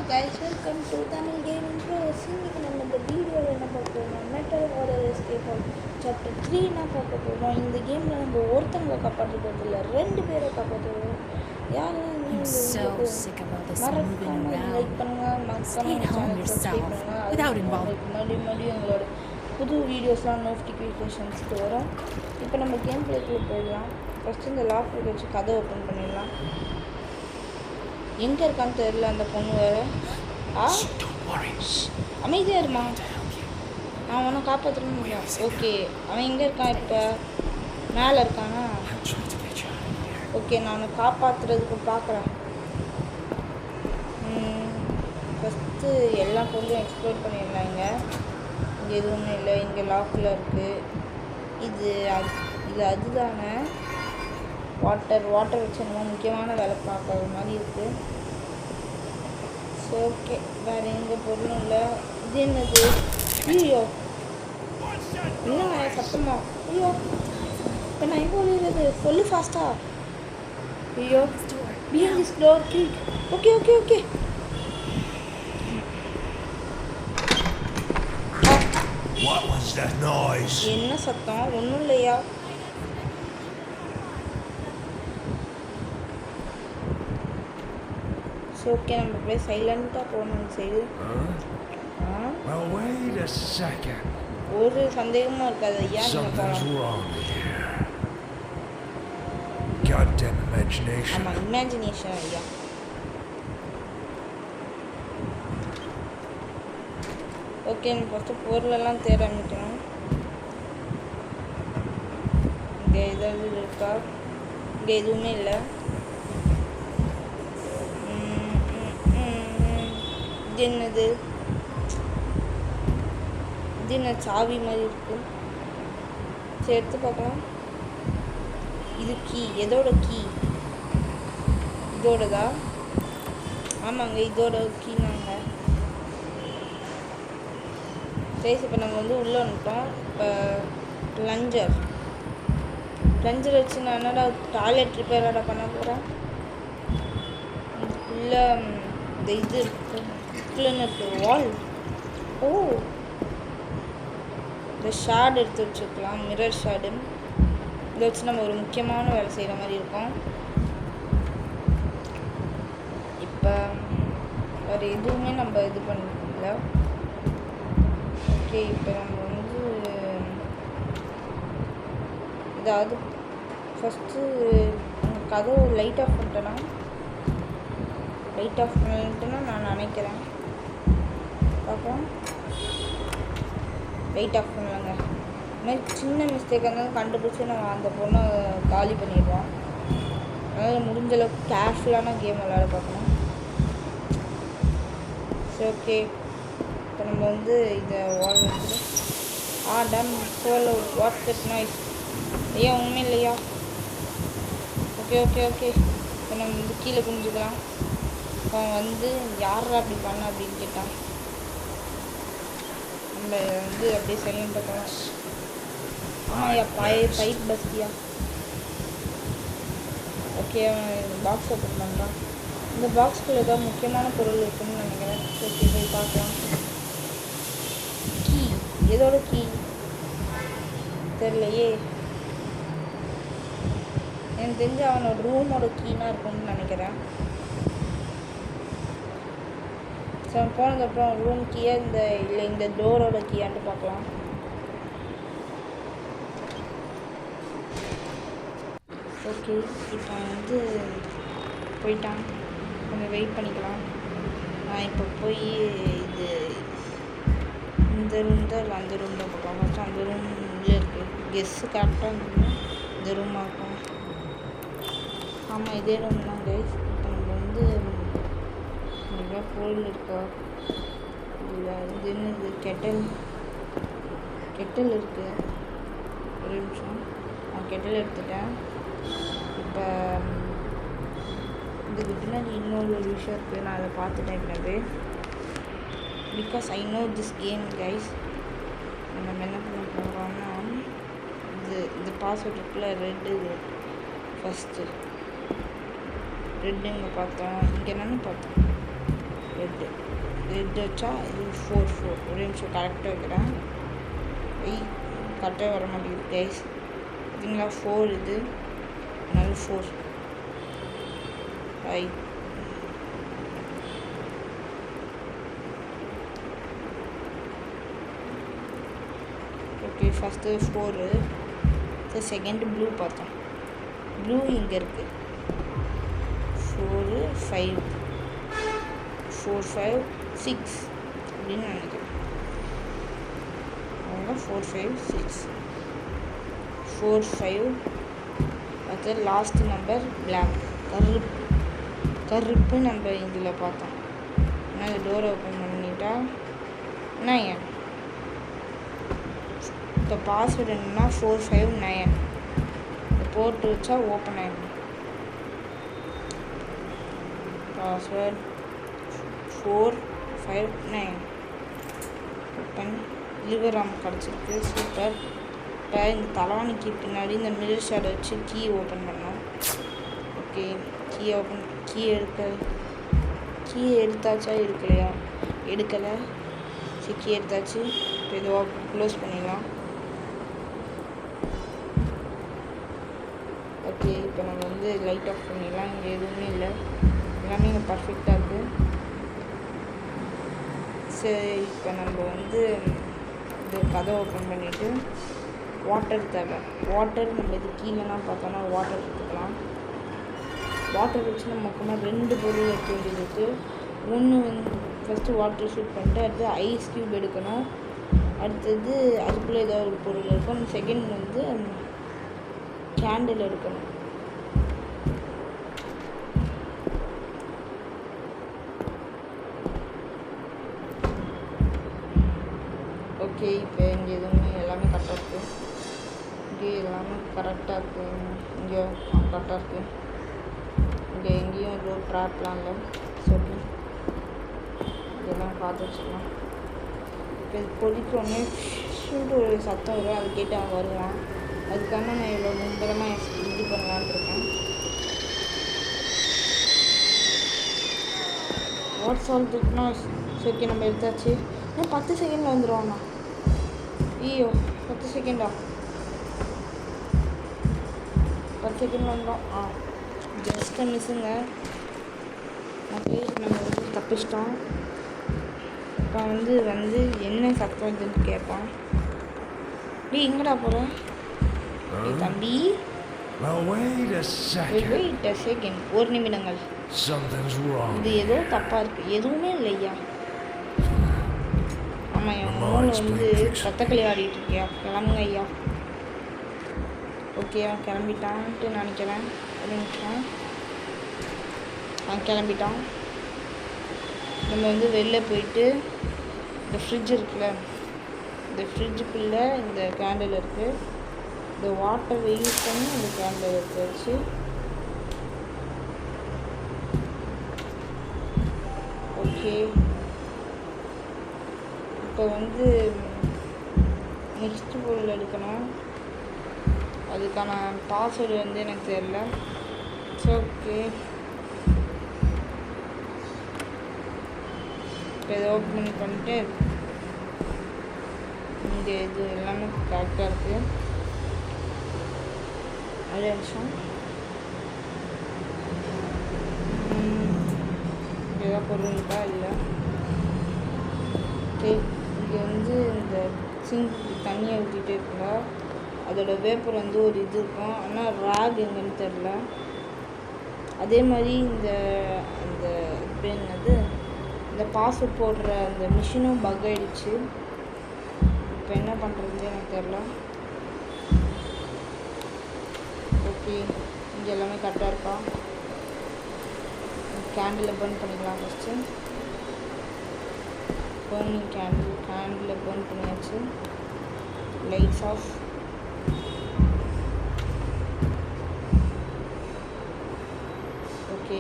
guys, welcome to Tamil Gaming Pros. இன்னைக்கு நம்ம இந்த வீடியோவில் என்ன பார்க்க போகிறோம், மெட்டல் ஹாரர் எஸ்கேப் சாப்டர் 3 என்ன பார்க்க போகிறோம். இந்த கேமில் நம்ம ஒருத்தங்களை காப்பாற்றுறது இல்லை, 2 பேரை காப்பாற்றுறோம். யாரும் மறக்காம லைக் பண்ணுங்க, மறக்காம சப்ஸ்கிரைப் பண்ணுங்க. மறுபடியும் எங்களோட புது வீடியோஸ்லாம் நோட்டிஃபிகேஷன்ஸ்க்கு வரும். இப்போ நம்ம கேம் பிளேக்குள்ளே போயிடலாம். ஃபஸ்ட்டு இந்த லாக் வச்சு கதை ஓப்பன் பண்ணிடலாம். எங்கே இருக்கான்னு தெரியல அந்த பொண்ணு வேறு. அமைதியாக இருமா, நான் ஒன்றும் காப்பாற்றணும். ஓகே, அவன் எங்கே இருக்கான்? இப்போ மேலே இருக்கானா? ஓகே, நான் அவனை காப்பாற்றுறதுக்கு பார்க்குறேன். ஃபஸ்ட்டு எல்லா பொருளும் எக்ஸ்ப்ளோர் பண்ணிடலாம். இங்கே எதுவுமே இல்லை, இங்கே லாக்கில் இருக்குது. இது அதுதானே வாட்டர் வச்சு நம்ம முக்கியமான வேலை பார்க்குற மாதிரி இருக்குது. ஸோ ஓகே, வேறு எந்த பொருளும் இல்லை. இது என்னது? ஐயோ, இல்லைங்க சத்தமா. ஐயோ, இப்போ நான் எங்கே ஒழிகிறது? சொல்லு ஃபாஸ்ட்டா. ஐயோ, behind this door key. Okay okay okay. What was that noise? என்ன சத்தம்? ஒன்றும் இல்லையா? ஓகே, நம்ம அப்படியே சைலண்டாக போகணும் side. Well, wait a second. ஒரு சந்தேகமும் இருக்காது. ஐயா Something's wrong here. Goddamn imagination. ஆமாம், இமேஜினேஷன் ஐயா. ஓகே, நம்ம ஃபஸ்ட்டு பொருளெல்லாம் தேட ஆரம்பிக்கணும். இங்கே ஏதாவது இருக்கா? இங்கே எதுவுமே இல்லை. இது என்னது? இது என்ன சாவி மாதிரி இருக்கு? சரி, எடுத்து பார்க்கலாம். இது கீ. எதோட கீ? இதோடதா? ஆமாங்க, இதோட கீனாங்க. சரி, இப்போ நம்ம வந்து உள்ளே வந்துட்டோம். இப்போ ப்ளஞ்சர் வச்சு நான் என்னடா டாய்லெட் ரிப்பேராடா பண்ண போகிறேன். இதுக்குள்ளே இந்த இது இருக்குது, வால். ஓ, இந்த ஷேட் எடுத்து வச்சுக்கலாம், மிரர் ஷேடு. இதை வச்சு நம்ம ஒரு முக்கியமான வேலை செய்கிற மாதிரி இருக்கும். இப்போ வேறு எதுவுமே நம்ம இது பண்ணல. ஓகே, இப்போ நம்ம வந்து ஏதாவது ஃபஸ்ட்டு கதவு லைட் ஆஃப் பண்ணிட்டேன்னா நான் நினைக்கிறேன். பார்க்கலாம். லைட் ஆஃப் பண்ணலங்க. இது மாதிரி சின்ன மிஸ்டேக் இருந்தாலும் கண்டுபிடிச்சி நம்ம அந்த பொண்ணை காலி பண்ணிடுவோம். அதனால் முடிஞ்சளவுக்கு கேர்ஃபுல்லான கேம் விளையாட பார்க்கணும். சரி, ஓகே, இப்போ நம்ம வந்து இதை வால் வச்சுட்டு டன் சோலோ வாட்ஸ் தட் நாய்ஸ். ஐயா, ஒன்றுமே இல்லையா? Okay okay okay. இப்போ நம்ம வந்து கீழே குனிஞ்சுக்கலாம். அவன் வந்து யாரா அப்படி பண்ண அப்படின்னு கேட்டான். நம்ம வந்து அப்படியே சைலண்டாக போகலாம். ஆமாய்யா, ஃபைட் பஸ்டியா. ஓகே, அவன் பாக்ஸ் ஓப்பன் பண்ணுறான். இந்த பாக்ஸ்குள்ளே ஏதாவது முக்கியமான பொருள் இருக்குன்னு நினைக்கிறேன். ஓகே, போய் பார்க்கலாம். கீ. எதோட கீ தெரியலையே. எனக்கு தெரிஞ்சு அவனோட ரூமோட கீனாக இருக்கும்னு நினைக்கிறேன். ஸோ அவன் போனதுக்கப்புறம் ரூம் கீயா இல்லை இந்த டோரோட கீயான்ட்டு பார்க்கலாம். ஓகே, இப்போ வந்து போயிட்டான். கொஞ்சம் வெயிட் பண்ணிக்கலாம். நான் இப்போ போய் இந்த ரூம் தான் இல்லை அந்த ரூம் தான் பார்க்கலாம். ஃபஸ்ட்டு அந்த ரூம் உள்ளே இருக்குது. கெஸ்ஸு கரெக்டாக இருந்ததுன்னா இந்த ரூமாக இருக்கும். ஆமாம், இதே ரூம் தான் கைஸ். இப்போ நம்ம வந்து நிறையா பொருள் இருக்கா? இல்லை, இது என்னது? கெட்டல் இருக்குது. ஒரு நிமிஷம், நான் கெட்டல் எடுத்துட்டேன். இப்போ இதுக்கு பின்னாடி இன்னொரு விஷயம் இருக்குது. நான் அதை பார்த்துட்டேன் இப்போவே. Because I know this game guys. நம்ம என்ன பண்ண போகிறோம்னா, இது பாஸ்வேர்ட் இருக்குல்ல, ரெட்டு. ஃபஸ்ட்டு ரெட்டு இங்கே பார்த்தோம். இங்கே என்னென்னு பார்த்தோம்? ரெட்டு. ரெட் வச்சா இது 4 ஒரே நிமிஷம் கரெக்டாக வைக்கிறேன். கரெக்டாக வர மாட்டேங்குது கைஸ். பார்த்தீங்களா 4 இது, அதனால 4 right. Okay first 4. Second blue பார்த்தோம். ப்ளூ இங்கே இருக்குது 4 5 4 5 6 அப்படின்னு நினைக்கிறேன். அவங்க 4 5 6 4 5. அடுத்து லாஸ்ட் நம்பர் பிளாக் கருப்பு நம்ம இதில் பார்த்தோம். ஆனால் இந்த டோரை ஓப்பன் பண்ணிட்டா என்ன ஏன் இப்போ பாஸ்வேர்டு என்னன்னா 459 போட்டு வச்சா ஓப்பன் ஆகிடும். Password 459 open. லிவராம் கிடச்சிருக்கு, சூப்பர். இப்போ இந்த தலைவாணிக்கு பின்னாடி இந்த மிரர் ஷேடை வச்சு கீ ஓப்பன் பண்ணோம். ஓகே கீ எடுத்தாச்சா எடுக்கலையா? எடுக்கலை. சரி கீ எடுத்தாச்சு. இப்போ இதை க்ளோஸ் பண்ணிடலாம். ஓகே இப்போ நம்ம வந்து லைட் ஆஃப் பண்ணிடலாம். இங்கே எதுவுமே இல்லை, எல்லாமே இங்கே பர்ஃபெக்டாக இருக்குது. சரி இப்போ நம்ம வந்து இது கதை ஓப்பன் பண்ணிவிட்டு வாட்டர் தேவை. வாட்டர் நம்ம இது கீழேலாம் பார்த்தோன்னா வாட்டர் எடுத்துக்கலாம். வாட்டர் வச்சு நம்ம மொத்தமாக 2 பொருள் வைக்க வேண்டியது இருக்குது. ஒன்று வந்து ஃபஸ்ட்டு வாட்டர் ஷூட் பண்ணிட்டு அடுத்து ஐஸ் க்யூப் எடுக்கணும். அடுத்தது அதுக்குள்ளே ஏதாவது ஒரு பொருள் இருக்கும். செகண்ட் வந்து கேண்டில் எடுக்கணும். ஓகே இப்போ இங்கே எதுவுமே எல்லாமே கரெக்டாக இருக்குது. இங்கே எல்லாமே கரெக்டாக இருக்குது. இங்கே கரெக்டாக இருக்குது. இங்கே எங்கேயும் எதுவும் ட்ராப்லாம் இல்லை. சொல்லி இதெல்லாம் பார்த்து வச்சுக்கலாம். இப்போ இது பொறிக்கிறோன்னே ஷூட்டு ஒரு சத்தம் வரும், அது கேட்டு அவன் வருவான். அதுக்காக நான் இவ்வளோ மும்பரமாக இது பண்ணலான்னு இருக்கேன். வாட்ஸ் ஆல் திட்னா ஓகே நம்ம எடுத்தாச்சு. 10 செகண்டில் வந்துடுவாண்ணா. ஐயோ 10 செகண்டா? 10 செகண்ட் வந்துடும். ஜஸ்ட்டு மிஸ்ஸுங்க. ஓகே நம்ம வந்து தப்பிச்சிட்டோம். இப்போ வந்து என்ன சத்தம் இதுன்னு கேட்பான். எங்கடா போகிற தம்பி? Wait a second. 1 நிமிடங்கள். Something's wrong. இது ஏதோ தப்பாக இருக்குது. எதுவுமே இல்லையா? ஆமாம் என் மூளை வந்து ரத்தக்களி ஆடிட்டு இருக்கியா? கிளம்புங்க ஐயா. ஓகே அவன் கிளம்பிட்டான்ட்டு நினைக்கிறேன். ஒரு நிமிஷம். அவன் கிளம்பிட்டான். நம்ம வந்து வெளில போயிட்டு இந்த ஃப்ரிட்ஜ் இருக்குல்ல, இந்த ஃப்ரிட்ஜுக்குள்ளே இந்த கேண்டில் இருக்குது. இந்த வாட்டரை யூஸ் பண்ணி இந்த கேண்டில் எடுத்து வச்சு ஓகே இப்போ வந்து நெக்ஸ்ட் பொருள் எடுக்கணும். அதுக்கான பாஸ்வேர்டு வந்து எனக்கு தெரியல. It's okay. இப்போ இதை ஓப்பன் பண்ணிட்டு இங்கே இது எல்லாமே கரெக்டாக இருக்குது. அதே நிமிஷம் இங்கே ஏதாவது பொருள் இருக்கா? இல்லை. ஓகே இங்கே வந்து இந்த சிங்க் தண்ணியை ஊற்றிட்டே இருக்குங்க. அதோட வேப்பர் வந்து ஒரு இது இருக்கும், ஆனால் ராக் எங்கன்னு தெரில. அதே மாதிரி இந்த என்னது இந்த பாஸ்வேர்ட் போடுற அந்த மிஷினும் பக் ஆகிடுச்சு. இப்போ என்ன பண்ணுறது எனக்கு தெரில. ஓகே இங்கே எல்லாமே கரெக்டாக இருக்கா? கேண்டிலை பர்ன் பண்ணிக்கலாம். ஃபஸ்ட்டு பர்னிங் கேண்டிலை பர்ன் பண்ணியாச்சு. Lights off. ஓகே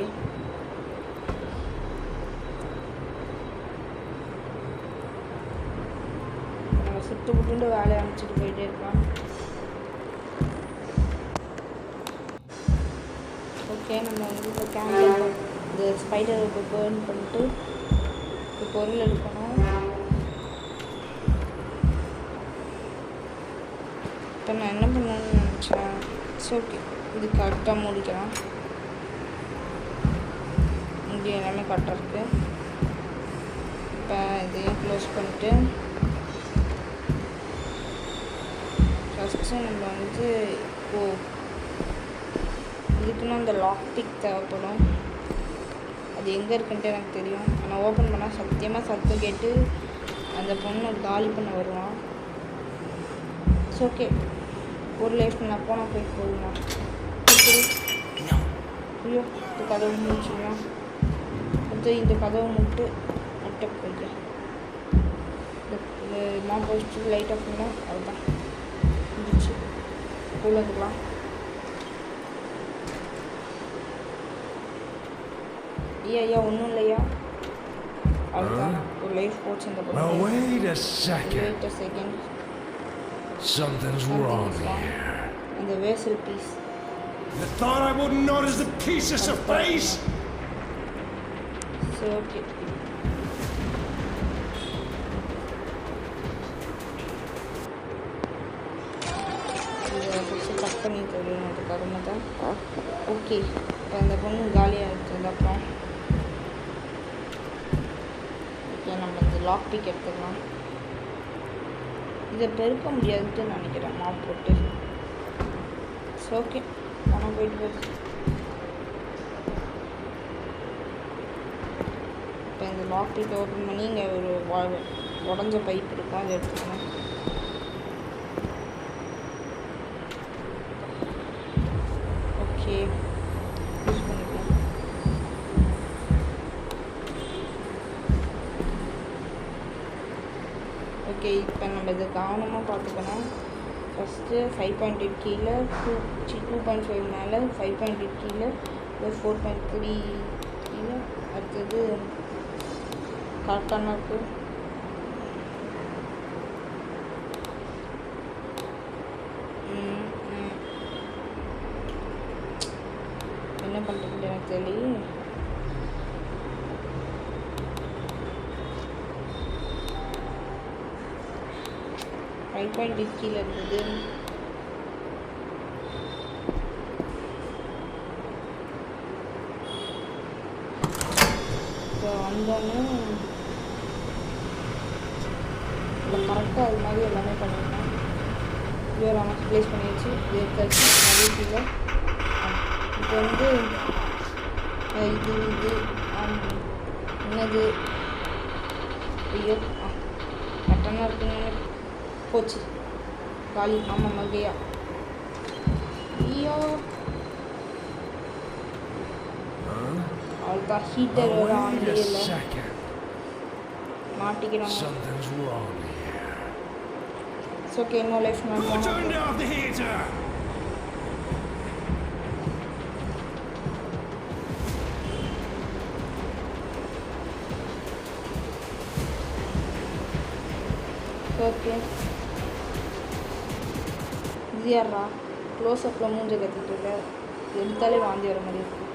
நம்ம சுட்டு புட்டு வேலையை அனுப்பிச்சிட்டு போயிட்டே இருக்கலாம். ஓகே நம்ம வந்து இந்த கேண்டில் இந்த ஸ்பைடரை பர்ன் பண்ணிட்டு பொருள் எடுக்கணும். இப்போ நான் என்ன பண்ணணும்னு நினச்சேன். இட்ஸ் ஓகே, இது கரெக்டாக முடிக்கலாம். இங்கே எல்லாமே கரெக்டாக இருக்குது. இப்போ இதையும் க்ளோஸ் பண்ணிட்டு ஃபஸ்ட்டு நம்ம வந்து இப்போது இதுக்குன்னு அந்த லாக் பிக் தேவைப்படும். அது எங்கே இருக்குன்ட்டு எனக்கு தெரியும். ஆனால் ஓப்பன் பண்ணால் சத்தியமாக சத்தம் கேட்டு அந்த பொண்ணை காலி பண்ண வருவான். இட்ஸ் ஓகே, ஒரு லைஃப் நான் போனால் போய் போதுமா. ஐயோ, இந்த கதவு முடிச்சுக்கலாம். அடுத்து இந்த கதவை முட்டு போய்க்கலாம். இந்த மாப் வச்சுட்டு லைட் ஆஃப் பண்ணால் அதுதான் முடிச்சு உள்ளே வந்துக்கலாம். ஐயா ஒன்றும் இல்லையா, அதுதான் ஒரு லைஃப் போச்சு. இந்த Now wait a second. Wait a second. Something's wrong here. இந்த vessel piece. You thought I wouldn't notice the pieces of face? சரி ஓகே. இதை ஃபஸ்ட்டு கட் பண்ணி தரணும் அது கருமத்தை. ஓகே, இப்போ அந்த பொண்ணு காலியாக இருக்குது. அப்புறம் ஓகே, நம்ம இந்த லாக் பிக் எடுத்துக்கலாம். இதை பெருக்க முடியாதுன்ட்டு நினைக்கிறேன் மாப் போட்டு. ஸோ ஓகே, பணம் போயிட்டு போகுது. இப்போ இந்த லாக் பிக் ஓப்பன் பண்ணி இங்கே ஒரு உடஞ்ச பைப் இருக்கும், அதை எடுத்துக்கணும். ஓகே, யூஸ் பண்ணிக்கலாம். ஓகே, இப்போ நம்ம இதை கவனமாக பார்த்துக்கணும். ஃபஸ்ட்டு 5.8 கீழே 2.5 மேலே 5.8 கீழே 4.3 கீழே. அடுத்தது கரெக்டான இருக்குது. என்ன பண்ணுறது எனக்கு தெரியல. கீழே இருந்தது. இப்போ வந்தோன்னே இல்லை கரெக்டாக அது மாதிரி எல்லாமே பண்ணிடலாம். இவர் அவனுக்கு ப்ளேஸ் பண்ணிடுச்சு. இது எடுத்தாச்சு. நிறைய கீழே இப்போ வந்து இது என்னது, ஐயோ கரெக்டான இருக்குன்னு போச்சு. காலி. ஆமாம் மகையா. ஐயோ அவ்வளோதான். ஹீட்டர் வேறு ஆன்லேயே இல்லை, மாட்டிக்கிறோம். இட்ஸ் ஓகே, இன்னும் லைஃப் ஓகே. இது யாரா க்ளோஸ்அப்பில் மூஞ்ச கத்திட்டு இருக்க, எடுத்தாலே வாந்தி வர மாதிரி இருக்குது.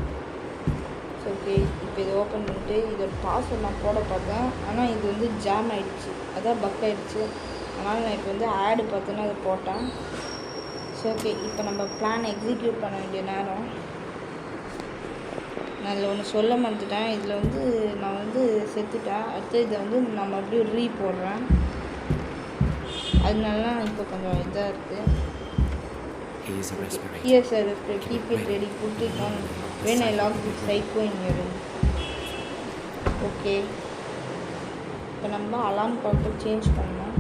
ஸோ ஓகே, இப்போ இதை ஓப்பன் பண்ணிட்டு இதோட பாஸ்வேர்ட் நான் போட பார்த்தேன். ஆனால் இது வந்து ஜாம் ஆகிடுச்சு, அதான் பக் ஆகிடுச்சு. அதனால் நான் இப்போ வந்து ஆடு பார்த்தோன்னா அதை போட்டேன். ஸோ ஓகே, இப்போ நம்ம பிளான் எக்ஸிக்யூட் பண்ண வேண்டிய நேரம். நான் இதில் ஒன்று சொல்ல மறந்துட்டேன். இதில் வந்து நான் வந்து செத்துட்டேன். அடுத்து இதை வந்து நான் மறுபடியும் ரீ போடுறேன். அதனால இப்போ கொஞ்சம் இதாக இருக்குது. Here's a respirator. Keep it ready. Put it on when I lock this psycho in your room. Okay, இப்போ நம்ம அலார்ம் கிளாக்கை சேஞ்ச் பண்ணோம்.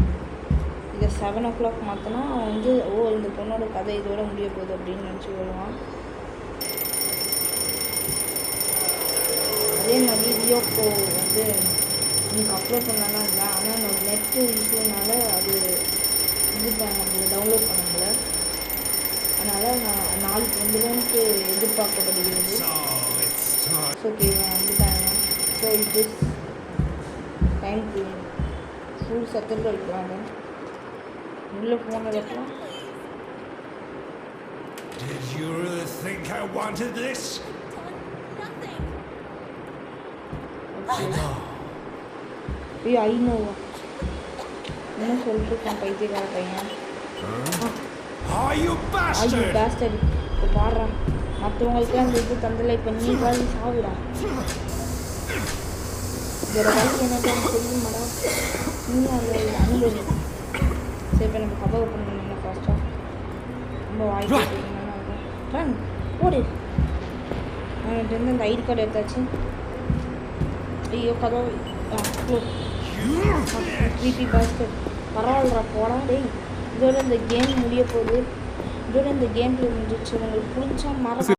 இதை 7 o'clock மாற்றினா அவன் வந்து இந்த பொண்ணோட கதை இதோட முடிய போகுது அப்படின்னு நினச்சி வருவான். அதே மாதிரி ரியோக்கோ வந்து எனக்கு அப்லோட் பண்ணலாம் இல்லை, ஆனால் என்னோட நெட்டு இஷ்யூனால அது இது நம்மளை டவுன்லோட் பண்ண முடியல. அதனால் நான் நாளைக்கு வந்துடும்ட்டு எதிர்பார்க்கப்படுகிறது. ஓகே, வந்துட்டாங்க. So it is time to full சத்தத்தில் வைக்கிறாங்க. உள்ளே ஃபோன் வைக்கலாம். Did you really think I wanted this? ஐயோ ஐநோவா என்ன சொல்லிட்டு இருக்கான் பைத்தியக்கார பையன். Are you ஐயோ bastard? பேஸ்டர் இப்போ பாடுறான் மற்றவங்களுக்குலாம் அந்த இது தந்தலை இப்போ நீ காலி சாவுடா. இதோட வழி எனக்கு தெரியுமாடா நீ அதில் அனுபவி. சரி இப்போ நம்ம கபவை பண்ணணும் ஃபாஸ்ட்டாக ரொம்ப வாய்ப்பு ரன் ஓடு. அவன்கிட்ட இருந்து அந்த ஐடி கார்டு எடுத்தாச்சு. ஐயோ கதவு க்ரீப்பி பாஸ்கெட் பரவாயில்லடா போடா டேய். இதோட இந்த கேம் முடிய போகுது. இதோட இந்த கேம் பிளே முடிஞ்சிச்சு. உங்களுக்கு பிடிச்சா மறக்க